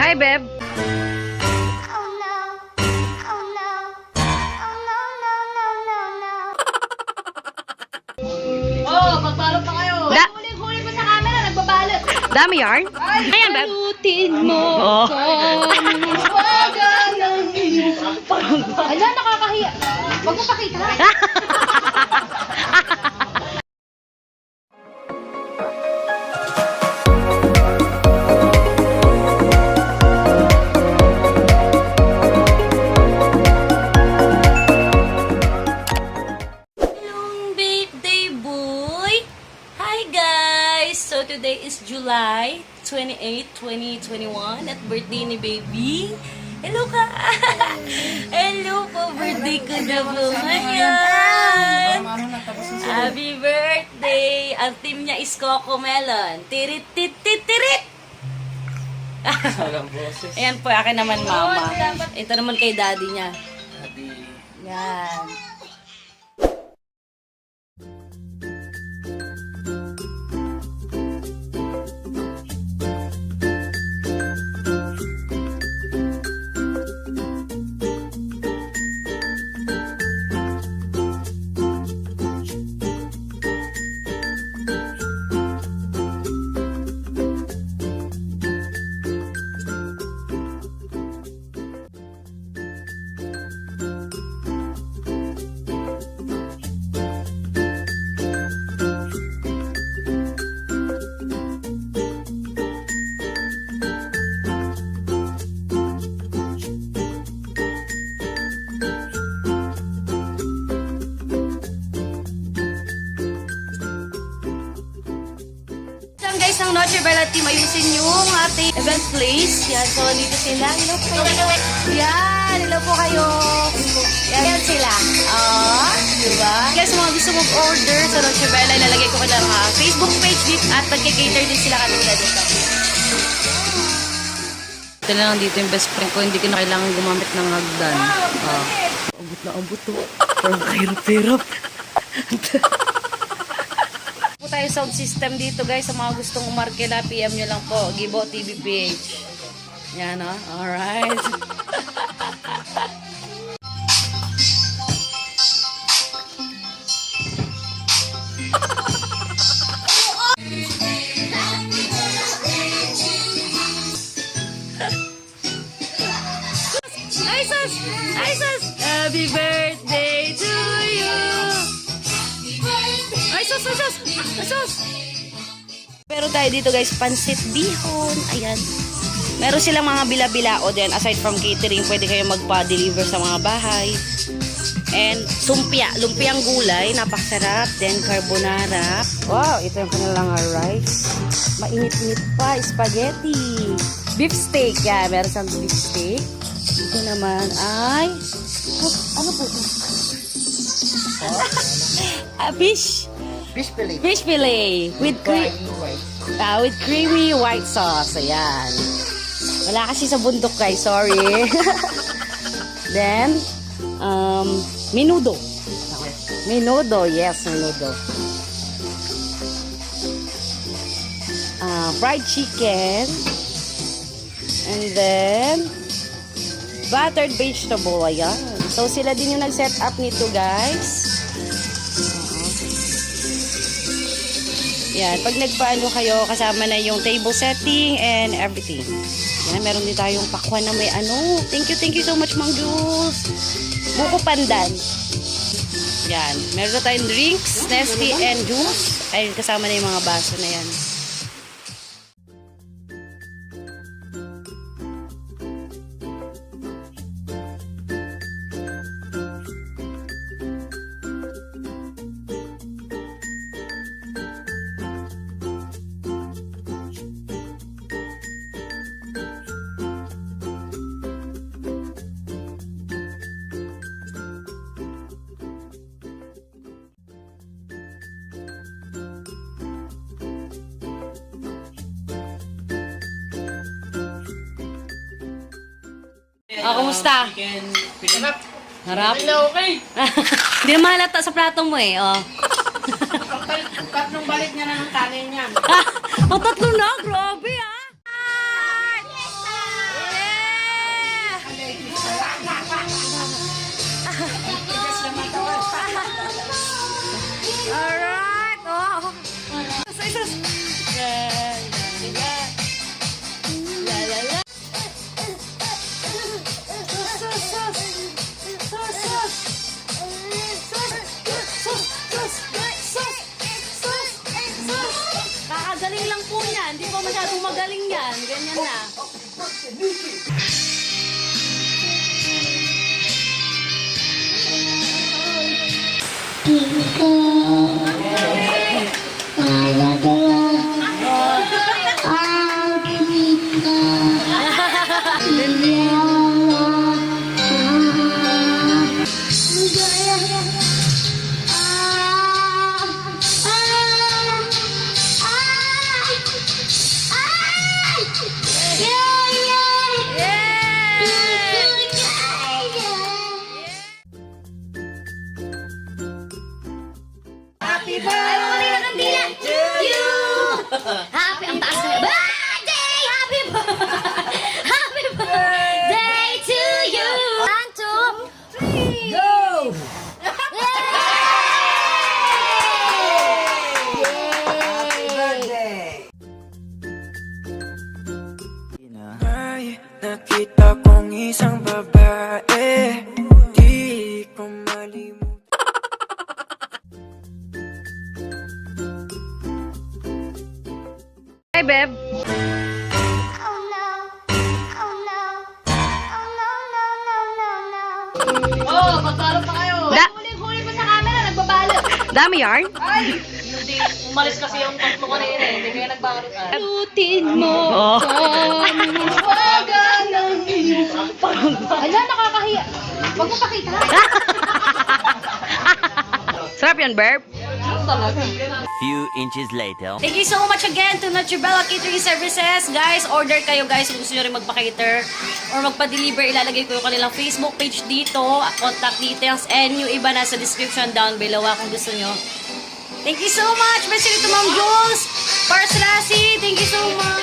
Hi, Beb. Magbalot pa kayo. Huli mo sa camera, nagbabalot. Dami yarn? Ayan, Beb. Balutin mo. Ala, nakakahiya. Huwag mo pakita. So today is July 28, 2021 at birthday ni baby. Hello ka! Hello po, birthday ko na po ngayon! Happy birthday! Ang team niya is cocomelon. Tirit, tit, tit, tirit! Ayan po, akin naman mama. Ito naman kay daddy niya. Yan. Ng Noche team, ayusin yung ating event place. Yan, so dito sila. Hello po kayo. Yan, hello po kayo. Yan sila. Diba? Guys, mga gusto mag-order sa Noche Bella, ilalagay ko kanilang Facebook page at nagkikater din sila kanila dito. Ito na lang dito yung best friend ko. Hindi ko na kailangan gumamit ng hagdan. Abot na abot to. Parang kahirap-hirap. Tayo sound system dito guys, sa mga gustong umarkila, PM nyo lang po, Gibo TV page. Yan o, alright. Ay sus! Ay sus! Happy birthday to you! Ay sus! Ay sus! Sus! Pero tayo dito guys, pansit bihon. Ayan. Meron silang mga bila-bilao din. Aside from catering, pwede kayo magpa-deliver sa mga bahay. And sumpia. Lumpiang gulay. Napakasarap. Then carbonara. Wow, ito yung kanilang rice. Mainit-init pa. Spaghetti. Beef steak. Yan, meron siyang beef steak. Ito naman ay... ano po ito? Fish. Fish fillet. Fish fillet with creamy white sauce. Ayan. Wala kasi sa bundok guys, sorry. Then menudo. Menudo, yes, menudo. Fried chicken. And then buttered vegetable. Ayan. So sila din yung nag-set up nito guys. Yan, pag nagpaano kayo, kasama na yung table setting and everything. Yan, meron din tayong pakwan na may ano. Thank you so much, Mang Jules. Buko pandan. Yan, meron na tayong drinks, Nesty and juice. Ayun, kasama na yung mga baso na yan. Kumusta? Harap? Okay. Hindi na mahalata sa plato mo eh. Oh. Tatlong balik niya na ng kanin niya. Tatlo na? Grabe ah! Alright! Oh! Isa. Kakagaling lang po niyan. Hindi pa masyadong magaling yan. Ganyan na. Happy birthday to you! Happy ang taas na. Birthday! Happy birthday to you! 1, 2, 3! Go! Ay, nakita kong isang babae, di ko malimutan. Hi, Beb. Oh, magbalot pa kayo. Huli pa sa camera, nagbabalot. Dami yarn? Ay! Hindi, umalis kasi yung tatlo ko na yun eh. Hindi kayo nagbalot ah. Lutin mo. Ala, nakakahiya. Huwag mo pakita. Sarap yan, Beb. Talaga. Few inches later. Thank you so much again to Noche Catering Services. Guys, order kayo guys kung gusto nyo rin magpa-cater or magpa-deliver. Ilalagay ko yung kanilang Facebook page dito, contact details, and yung iba nasa description down below kung gusto nyo. Thank you so much. Best to Ma'am Jules. Pars Lassie, thank you so much.